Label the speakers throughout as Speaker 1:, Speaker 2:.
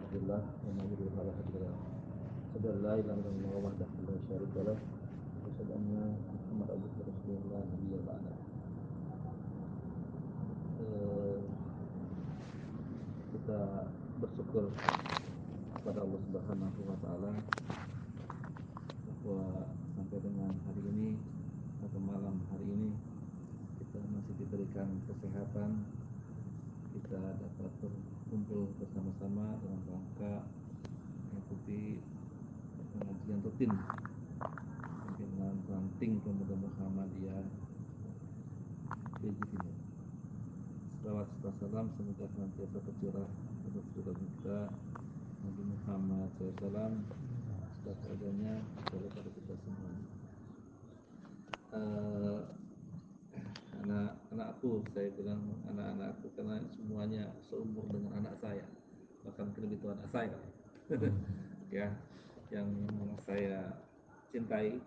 Speaker 1: billah wa na'udzu billahi min syarri anfusina la ilaha illallah wahdahu la syarika lah wa asyhadu anna Muhammadan abduhu wa rasuluhu la nabiyya ba'da. Kita bersyukur kepada Allah Subhanahu wa taala bahwa sampai dengan hari ini atau malam hari ini kita masih diberikan kesehatan, kita dapat berkumpul bersama-sama dalam rangka mengikuti pengajian rutin pimpinan ranting Pemuda Muhammadiyah PJID. Salawat serta salam semoga senantiasa tercurah pada saudara kita Nabi Muhammad SAW setiap keadaannya kepada kita semua. Anak-anakku, saya bilang anak-anakku karena semuanya seumur dengan anak saya, bahkan lebih tua anak saya ya, yang saya cintai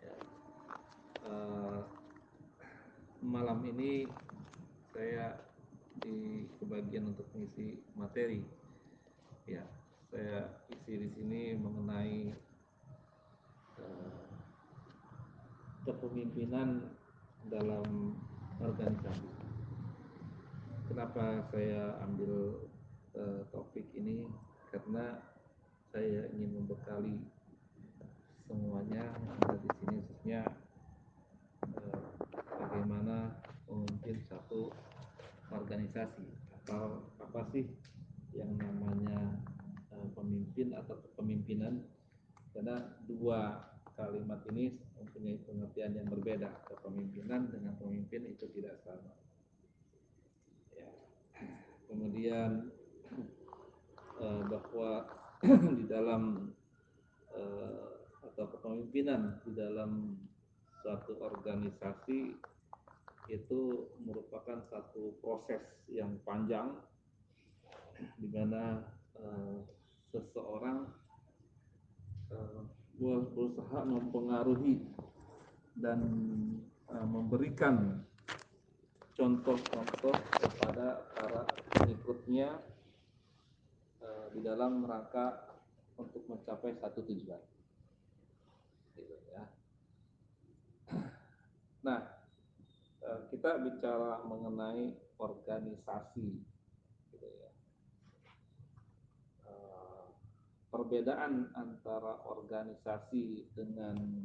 Speaker 1: ya. Malam ini saya di kebagian untuk mengisi materi ya. Saya isi di sini mengenai kepemimpinan dalam organisasi. Kenapa saya ambil topik ini? Karena saya ingin membekali semuanya yang ada di sini, khususnya bagaimana memimpin satu organisasi, atau apa sih yang namanya pemimpin atau kepemimpinan. Karena dua kalimat ini mempunyai pengertian yang berbeda. Kepemimpinan dengan pemimpin itu tidak sama ya. Kemudian bahwa di dalam atau kepemimpinan di dalam suatu organisasi itu merupakan satu proses yang panjang di mana seseorang berusaha mempengaruhi dan memberikan contoh-contoh kepada para pengikutnya di dalam rangka untuk mencapai satu tujuan. Gitu ya. Nah, kita bicara mengenai organisasi, gitu ya. Perbedaan antara organisasi dengan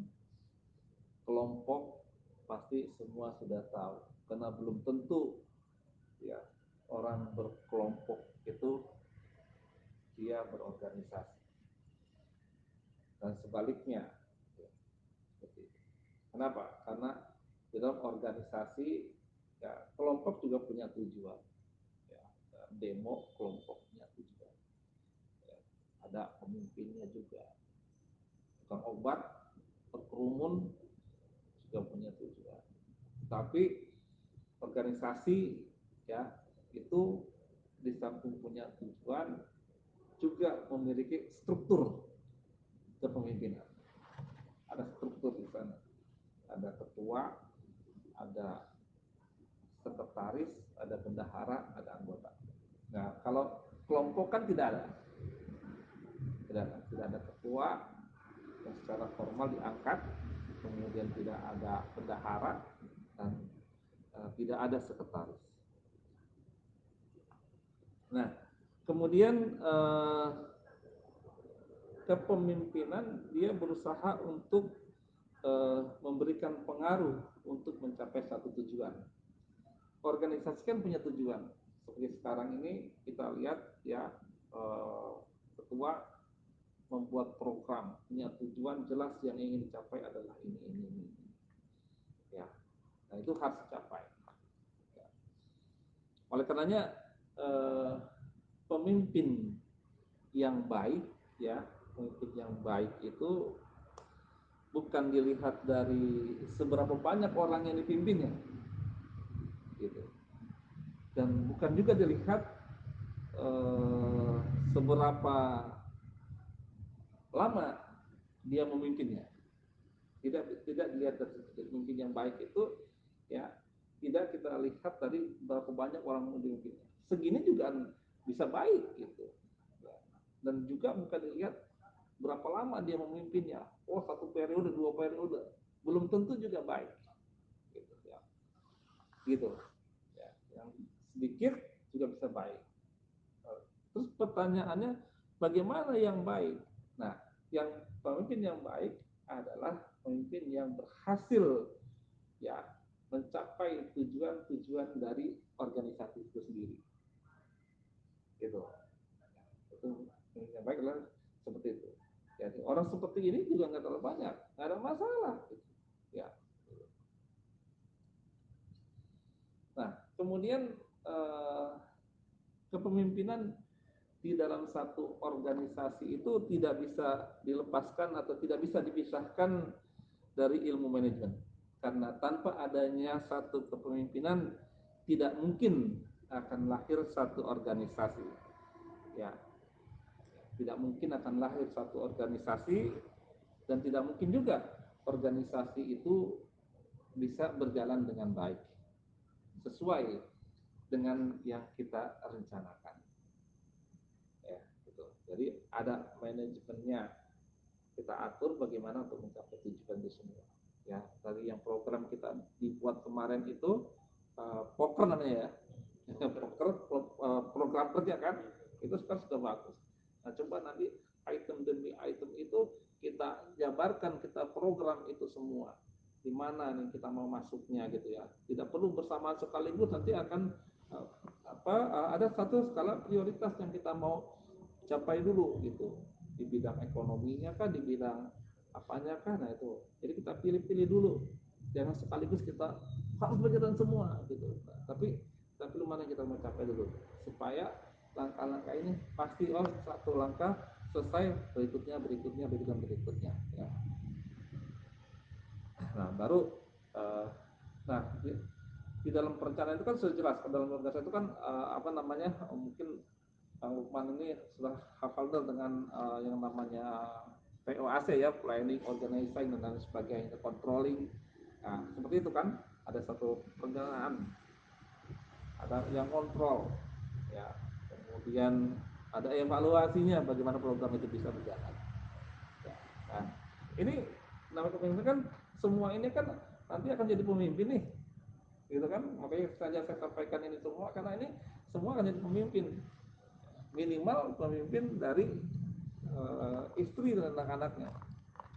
Speaker 1: kelompok pasti semua sudah tahu, karena belum tentu ya orang berkelompok itu dia berorganisasi, dan sebaliknya ya, seperti itu. Kenapa? Karena di dalam organisasi ya kelompok juga punya tujuan ya, demo kelompok punya tujuan ya, ada pemimpinnya juga, tukang obat berkerumun juga punya tujuan. Tapi organisasi ya itu di samping punya tujuan juga memiliki struktur kepemimpinan. Ada struktur di sana. Ada ketua, ada sekretaris, ada bendahara, ada anggota. Nah, kalau kelompok kan tidak ada. Tidak ada ketua yang secara formal diangkat, kemudian tidak ada bendahara dan tidak ada sekretaris. Nah, kemudian kepemimpinan dia berusaha untuk memberikan pengaruh untuk mencapai satu tujuan. Organisasi kan punya tujuan. Seperti sekarang ini kita lihat ya, ketua membuat program, punya tujuan jelas yang ingin dicapai adalah ini. Ya, nah itu harus dicapai. Ya. Oleh karenanya pemimpin yang baik ya, pemimpin yang baik itu bukan dilihat dari seberapa banyak orang yang dipimpinnya, gitu. Dan bukan juga dilihat seberapa lama dia memimpinnya. Tidak dilihat dari pemimpin yang baik itu ya, tidak kita lihat dari berapa banyak orang yang dipimpinnya. Segini juga bisa baik gitu. dan juga bukan dilihat berapa lama dia memimpinnya. Oh, 1 periode, 2 periode, belum tentu juga baik. Gitu, ya. Gitu. Ya. Yang sedikit juga bisa baik. Terus pertanyaannya, bagaimana yang baik? Nah, yang pemimpin yang baik adalah pemimpin yang berhasil ya mencapai tujuan-tujuan dari organisasi itu sendiri. Gitu. Itu yang baik adalah seperti itu. Jadi orang seperti ini juga nggak terlalu banyak, nggak ada masalah. Ya. Nah, kemudian kepemimpinan di dalam satu organisasi itu tidak bisa dilepaskan atau tidak bisa dipisahkan dari ilmu manajemen. Karena tanpa adanya satu kepemimpinan tidak mungkin akan lahir satu organisasi. Ya, tidak mungkin akan lahir satu organisasi dan tidak mungkin juga organisasi itu bisa berjalan dengan baik sesuai dengan yang kita rencanakan. Ya, gitu. Jadi ada manajemennya, kita atur bagaimana untuk mencapai tujuan itu semua. Ya, dari yang program kita dibuat kemarin itu poker namanya ya, poker program kerja kan, itu sekarang sudah bagus. Nah, coba nanti item demi item itu kita jabarkan, kita program itu semua. Di mana nih kita mau masuknya gitu ya. Tidak perlu bersamaan sekaligus, nanti akan ada satu skala prioritas yang kita mau capai dulu gitu. Di bidang ekonominya kah, di bidang apanya kah, nah itu. Jadi kita pilih-pilih dulu. Jangan sekaligus kita harus berjalan semua gitu. Tapi belum mana kita mau capai dulu supaya langkah-langkah ini pasti satu langkah selesai, berikutnya ya. Nah baru nah di dalam perencanaan itu kan sudah jelas, dalam organisasi itu kan mungkin Kang Lukman ini sudah hafal dengan yang namanya POAC ya, planning, organizing dan lain sebagainya, controlling. Nah seperti itu kan, ada satu perencanaan, ada yang kontrol ya, kemudian ada evaluasinya bagaimana program itu bisa berjalan ya. Nah ini namanya kepemimpinan kan, semua ini kan nanti akan jadi pemimpin nih gitu kan, makanya saja saya sampaikan ini semua karena ini semua akan jadi pemimpin, minimal pemimpin dari istri dan anak-anaknya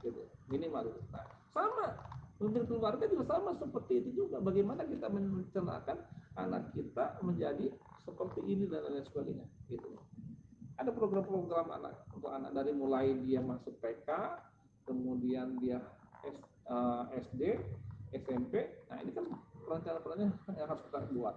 Speaker 1: gitu, minimal itu. Nah, sama pemimpin keluarga juga sama seperti itu juga, bagaimana kita mencernakan anak kita menjadi seperti ini dan lain sebagainya gitu. Ada program-program anak untuk anak dari mulai dia masuk PK, kemudian dia SD, SMP. Nah ini kan perencanaan yang harus kita buat.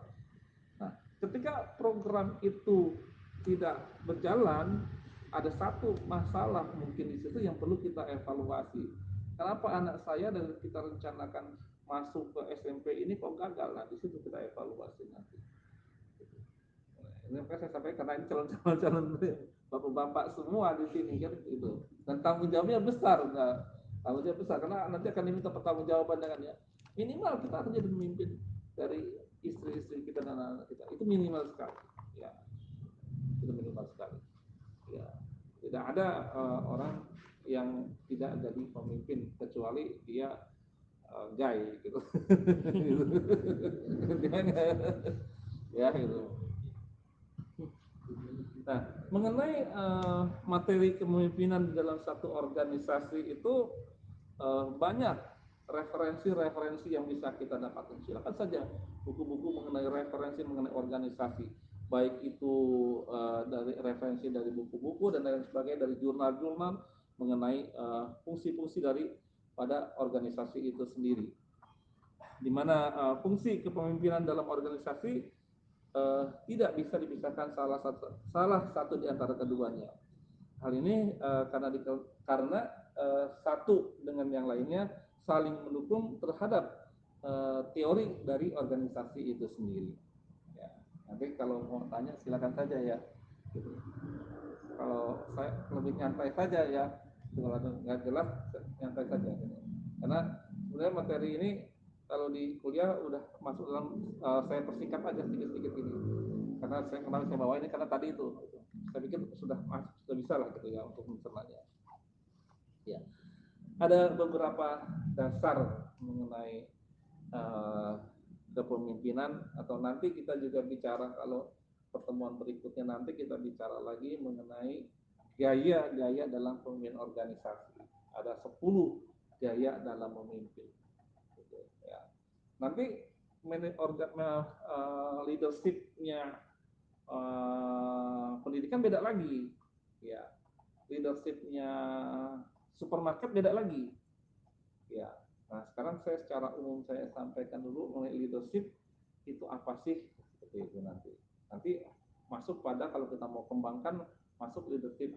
Speaker 1: Nah ketika program itu tidak berjalan, ada satu masalah mungkin di situ yang perlu kita evaluasi. Kenapa anak saya dari kita rencanakan masuk ke SMP ini kok gagal? Nah di situ kita evaluasi nanti. Ini saya sampaikan karena ini calon-calon bapak-bapak semua di sini kan itu, dan tanggung jawabnya besar, tanggung jawab besar karena nanti akan diminta pertanggungjawaban dengannya. Minimal kita harus jadi pemimpin dari istri-istri kita dan anak-anak kita, itu minimal sekali ya, itu minimal sekali ya. Tidak ada orang yang tidak jadi pemimpin kecuali dia gay gitu. Ya gitu. Nah, mengenai materi kepemimpinan di dalam satu organisasi itu banyak referensi-referensi yang bisa kita dapatkan. Silakan saja buku-buku mengenai referensi mengenai organisasi, baik itu dari referensi dari buku-buku dan lain sebagainya, dari jurnal-jurnal mengenai fungsi-fungsi dari pada organisasi itu sendiri. Di mana fungsi kepemimpinan dalam organisasi tidak bisa dipisahkan salah satu di antara keduanya. Hal ini karena satu dengan yang lainnya saling mendukung terhadap teori dari organisasi itu sendiri. Ya, nanti kalau mau tanya silakan saja ya. Gitu. Kalau saya lebih nyantai saja ya, kalau nggak jelas nyantai saja. Gitu. Karena sebenarnya materi ini kalau di kuliah udah masuk dalam saya persingkat aja sedikit-sedikit ini. Karena saya bawa ini karena tadi itu saya pikir sudah bisa lah gitu ya untuk mencernanya. Ya, ada beberapa dasar mengenai kepemimpinan, atau nanti kita juga bicara kalau pertemuan berikutnya nanti kita bicara lagi mengenai gaya-gaya dalam pemimpin organisasi. Ada 10 gaya dalam memimpin. Gitu, ya. Nanti leadershipnya pendidikan beda lagi, ya. Leadershipnya supermarket beda lagi, ya. Nah, sekarang saya secara umum saya sampaikan dulu mengenai leadership itu apa sih, seperti itu nanti. Nanti masuk pada kalau kita mau kembangkan masuk leadership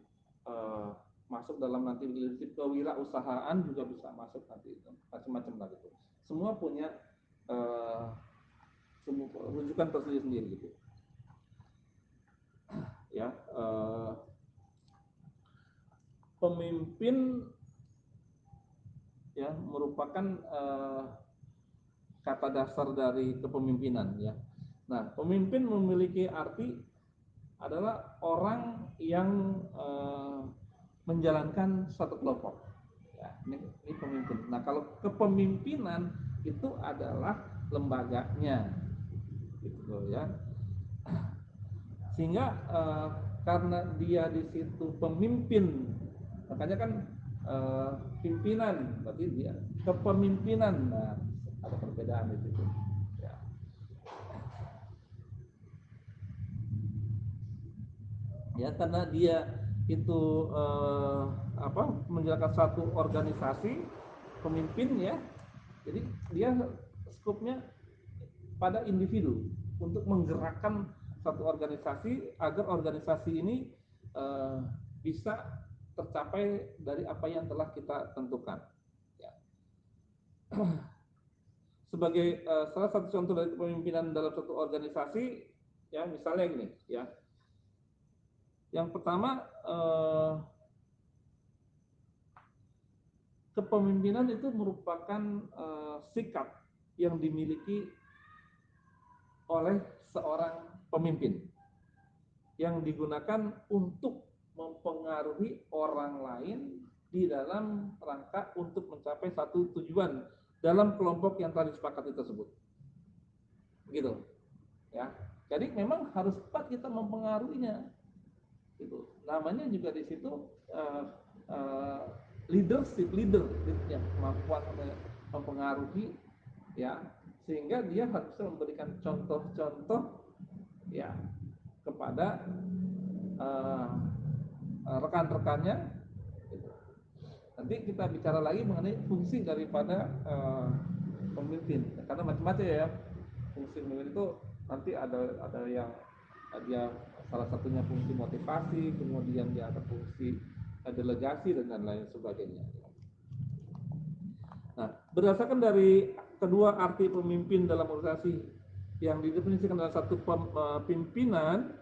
Speaker 1: masuk dalam nanti leadership kewirausahaan juga bisa masuk nanti, macam-macam lah gitu. Semua punya rujukan tersendiri gitu. Ya, pemimpin ya merupakan kata dasar dari kepemimpinan ya. Nah, pemimpin memiliki arti adalah orang yang menjalankan satu kelompok. Ya, ini pemimpin. Nah, kalau kepemimpinan itu adalah lembaganya, gitu ya. Sehingga karena dia di situ pemimpin, makanya kan pimpinan, berarti dia kepemimpinan. Nah, ada perbedaan di situ. Ya, karena dia itu menjalankan satu organisasi, pemimpin ya. Jadi dia skopnya pada individu untuk menggerakkan satu organisasi agar organisasi ini bisa tercapai dari apa yang telah kita tentukan. Ya. Sebagai salah satu contoh dari kepemimpinan dalam satu organisasi, ya misalnya gini, ya. Yang pertama, kepemimpinan itu merupakan sikap yang dimiliki oleh seorang pemimpin yang digunakan untuk mempengaruhi orang lain di dalam rangka untuk mencapai satu tujuan dalam kelompok yang telah disepakati tersebut. Gitu. Ya. Jadi memang harus cepat kita mempengaruhinya. Gitu. Namanya juga di situ leadership, leader yang kemampuan mempengaruhi, ya, sehingga dia harus memberikan contoh-contoh ya kepada rekan-rekannya. Nanti kita bicara lagi mengenai fungsi daripada pemimpin, karena macam-macam ya fungsi pemimpin itu. Nanti ada yang dia salah satunya fungsi motivasi, kemudian dia ada fungsi delegasi dan lain sebagainya. Nah, berdasarkan dari kedua arti pemimpin dalam organisasi yang didefinisikan dalam satu pimpinan,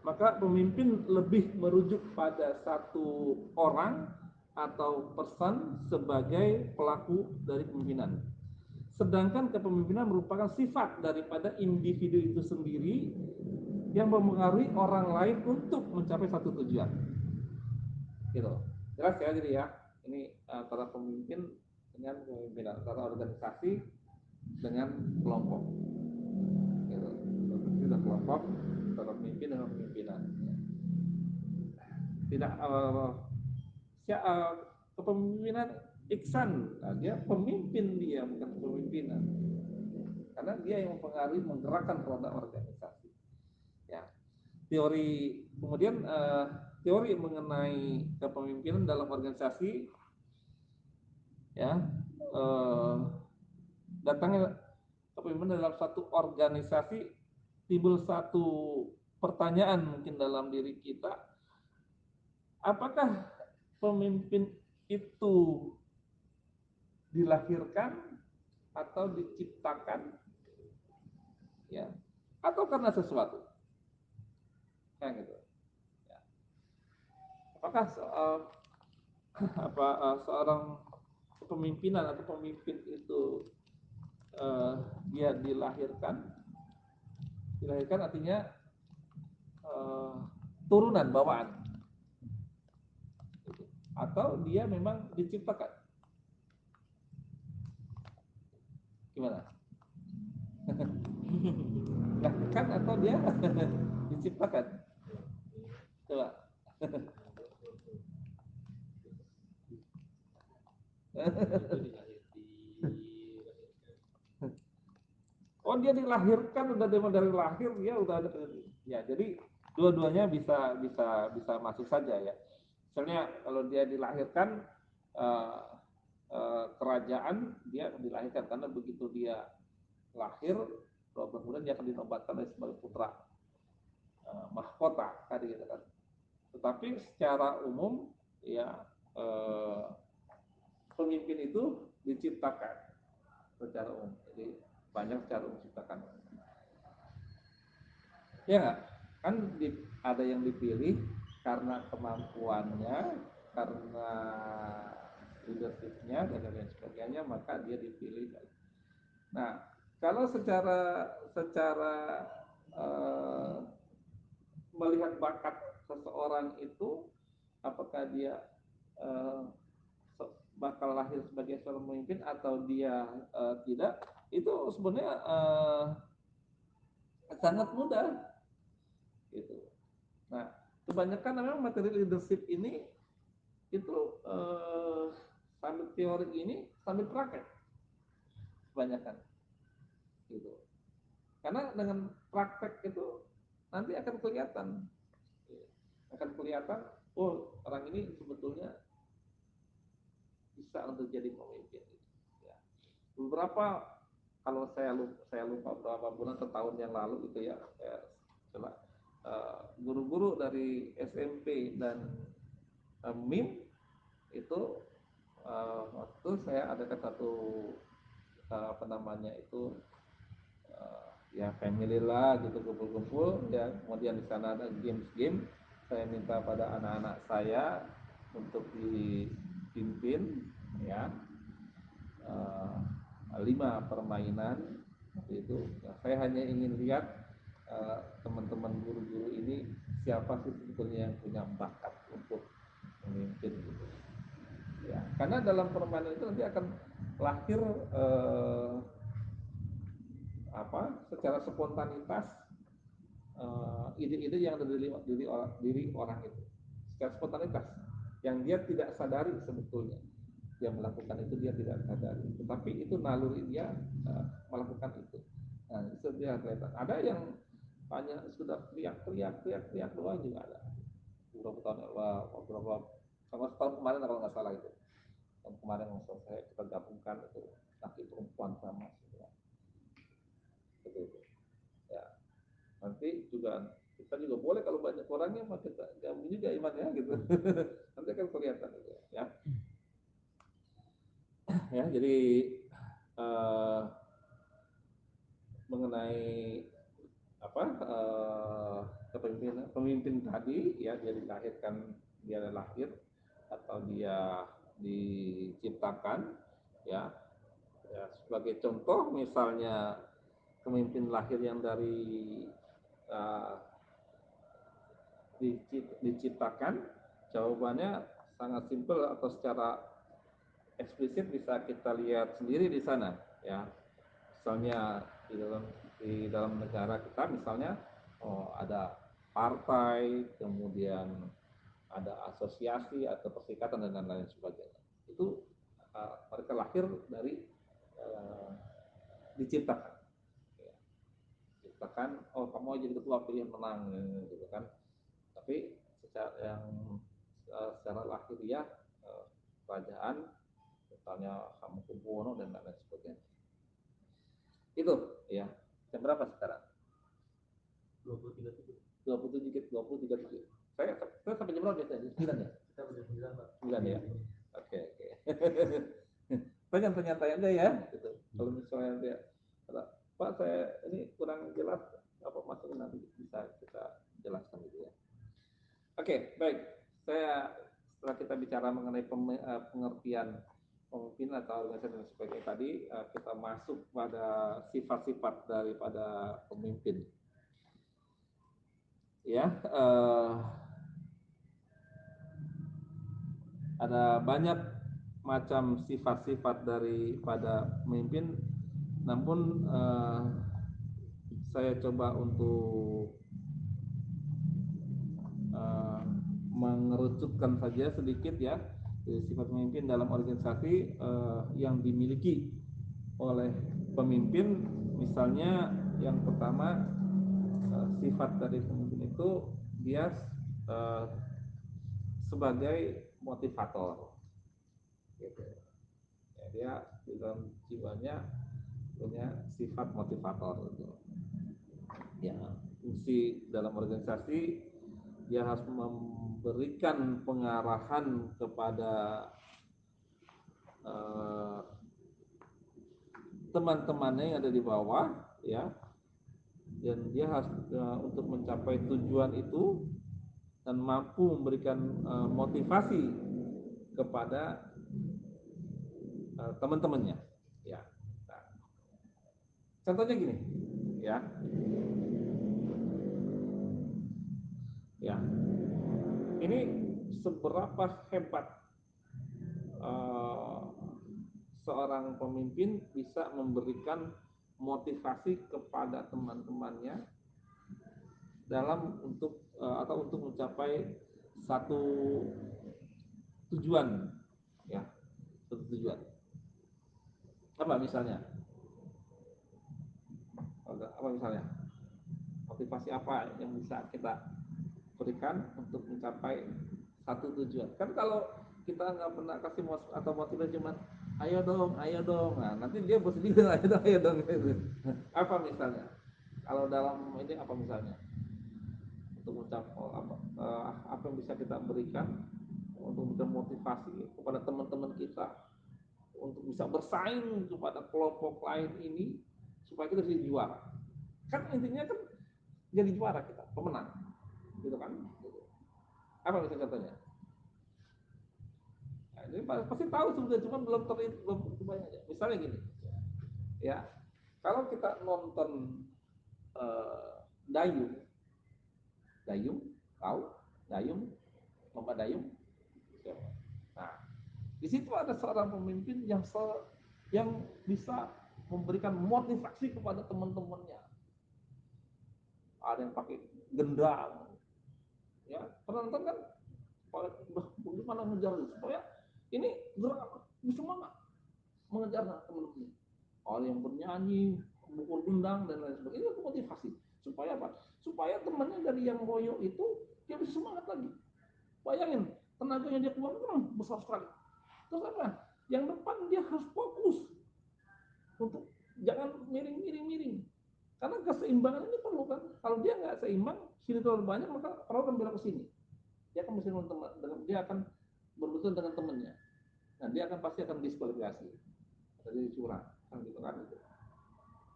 Speaker 1: maka pemimpin lebih merujuk pada satu orang atau person sebagai pelaku dari kepemimpinan. Sedangkan kepemimpinan merupakan sifat daripada individu itu sendiri yang mempengaruhi orang lain untuk mencapai satu tujuan. Gitu. Jelas ya, jadi ya. Ini antara pemimpin dengan kepemimpinan, antara organisasi dengan kelompok. Gitu. Organisasi dan kelompok, antara pemimpin dengan pemimpinan. Tidak kepemimpinan Iksan, nah, dia pemimpin, dia bukan kepemimpinan, karena dia yang mempengaruhi, menggerakkan roda organisasi. Ya. Kemudian teori mengenai kepemimpinan dalam organisasi, ya, datangnya kepemimpinan dalam satu organisasi, timbul satu pertanyaan mungkin dalam diri kita, apakah pemimpin itu dilahirkan atau diciptakan, ya, atau karena sesuatu, kayak gitu. Ya. Apakah seorang kepemimpinan atau pemimpin itu dia dilahirkan artinya uh, turunan bawaan, atau dia memang diciptakan? Gimana? Lakukan atau dia diciptakan? Coba. Oh, dia dilahirkan, udah dari lahir dia udah ada. Ya, jadi dua-duanya bisa masuk saja ya. Misalnya kalau dia dilahirkan uh, kerajaan, dia dilahirkan karena begitu dia lahir, kemudian dia akan dinobatkan sebagai putra mahkota tadi gitu kan. Tetapi secara umum ya pemimpin itu diciptakan secara umum. Jadi banyak secara umum diciptakan. Ya nggak? Kan ada yang dipilih karena kemampuannya, karena leadershipnya dan lain sebagainya, maka dia dipilih. Nah, kalau secara uh, melihat bakat seseorang itu, apakah dia uh, bakal lahir sebagai seorang pemimpin atau dia tidak, itu sebenarnya sangat mudah gitu. Nah, kebanyakan memang materi leadership ini itu sambil teori ini sambil praktek kebanyakan gitu. Karena dengan praktek itu nanti akan kelihatan oh orang ini sebetulnya bisa untuk jadi pemimpin. Ya. Beberapa kalau saya lupa berapa bulan atau tahun yang lalu gitu ya, saya guru-guru dari SMP dan MIM itu waktu saya adakan satu apa namanya itu ya family lah gitu, kumpul-kumpul ya, kemudian di sana ada games-game, saya minta pada anak-anak saya untuk dipimpin ya 5 permainan itu ya, saya hanya ingin lihat teman-teman guru-guru ini siapa sih sebetulnya yang punya bakat untuk memimpin gitu ya, karena dalam permainan itu nanti akan lahir secara spontanitas ide-ide yang ada di diri orang itu secara spontanitas yang dia tidak sadari sebetulnya dia melakukan itu, dia tidak sadari, tetapi itu naluri dia melakukan itu. Nah, itu dia kelihatan. Ada yang hanya sudah teriak doang juga ada. Beberapa tahun beberapa sama setahun kemarin kalau nggak salah itu. Tahun kemarin saya kita gabungkan itu laki perempuan sama semua. Itu. Ya. Nanti juga kita juga boleh kalau banyak orangnya maka kita gabung juga imannya gitu. Nanti akan kelihatan gitu ya. Ya, jadi mengenai pemimpin tadi ya, dia dilahirkan, dia lahir atau dia diciptakan ya, ya sebagai contoh misalnya pemimpin lahir yang dari uh, diciptakan, jawabannya sangat simpel atau secara eksplisit bisa kita lihat sendiri di sana ya. Misalnya di dalam negara kita misalnya ada partai, kemudian ada asosiasi atau perserikatan dan lain-lain sebagainya. Itu mereka lahir dari diciptakan. Ya. Diciptakan, oh kamu jadi ketua pilih menang gitu kan. Tapi secara lahiriah kerajaan misalnya kamu Kubuwono dan lain-lain sebagainya. Itu ya. Jam berapa sekarang? 23.7. 23.7. Saya sampai jam berapa biasanya? 9 ya? Kita sampai 9, Pak. 9 ya? Oke. Tanya-tanya aja ya gitu. Kalau misalnya dia Pak saya ini kurang jelas apa maksudnya, nanti bisa kita jelaskan gitu ya. Oke, baik. Setelah kita bicara mengenai pengertian pemimpin atau organisasi dan sebagainya tadi, kita masuk pada sifat-sifat daripada pemimpin. ya ada banyak macam sifat-sifat daripada pemimpin, namun saya coba untuk uh, mengerucutkan saja sedikit ya sifat pemimpin dalam organisasi yang dimiliki oleh pemimpin. Misalnya yang pertama, sifat dari pemimpin itu dia uh, sebagai motivator gitu. Ya, dia di dalam jiwanya punya sifat motivator gitu. Ya, fungsi dalam organisasi dia harus memberikan pengarahan kepada teman-temannya yang ada di bawah, ya, dan dia harus untuk mencapai tujuan itu dan mampu memberikan motivasi kepada teman-temannya, ya. Nah, contohnya gini, ya, ya, ini seberapa hebat uh, seorang pemimpin bisa memberikan motivasi kepada teman-temannya dalam atau untuk mencapai satu tujuan, ya, satu tujuan. Apa misalnya? Apa misalnya? Motivasi apa yang bisa kita berikan untuk mencapai satu tujuan? Kan kalau kita nggak pernah kasih atau motivasi cuma ayo dong, nah nanti dia bersedih ayo dong gitu. Apa misalnya? Kalau dalam ini apa misalnya? Untuk mencapai apa yang bisa kita berikan untuk memberikan motivasi kepada teman-teman kita untuk bisa bersaing kepada kelompok lain ini supaya kita bisa juara. Kan intinya kan jadi juara kita, pemenang, gitu kan? Apa misalnya contohnya? Nah, ini pasti tahu sebenarnya, cuma belum kebayang aja. Misalnya gini, ya, kalau kita nonton dayung, dayung, tahu? Dayung, lomba dayung. Nah, di situ ada seorang pemimpin yang bisa memberikan motivasi kepada teman-temannya. Ada yang pakai gendang, ya, pernah nonton kan? Bagaimana mengejar supaya ini gerak semangat mengejar teman-teman. Ada yang bernyanyi, memukul gendang dan lain sebagainya. Itu motivasi. Supaya apa? Supaya temannya dari yang loyo itu dia bisa semangat lagi. Bayangin, tenaganya dia keluar besar sekali. Terus apa? Yang depan dia harus fokus untuk jangan miring. Karena keseimbangan ini perlu kan. Kalau dia nggak seimbang, sini terlalu banyak maka perahu akan belok ke sini. Dia akan berbenturan dengan temannya. Nah, dia akan pasti akan diskualifikasi. Jadi curang, kan gitu kan itu.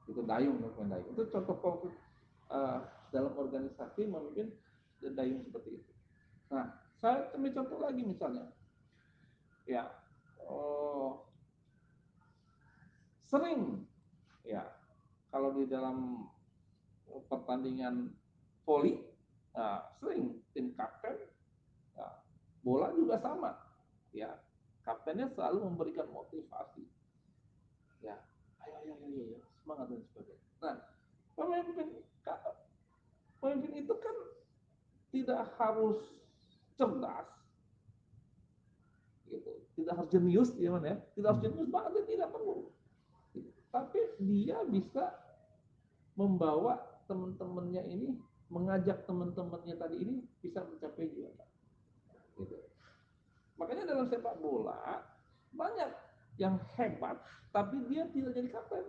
Speaker 1: Itu dayung, dayung. Itu contoh konkret dalam organisasi mungkin dayung seperti itu. Nah, saya ambil contoh lagi misalnya, ya, sering, ya, kalau di dalam pertandingan voli, sering tim kapten, ya, bola juga sama, ya, kaptennya selalu memberikan motivasi, ya, ayo, semangat dan sebagainya. Nah, pemimpin pemimpin itu kan tidak harus cerdas, gitu, tidak harus jenius, gimana ya, tidak harus jenius banget, dia tidak perlu, tapi dia bisa membawa teman-temannya ini, mengajak teman-temannya tadi ini bisa mencapai juara. Gitu. Makanya dalam sepak bola banyak yang hebat, tapi dia tidak jadi kapten.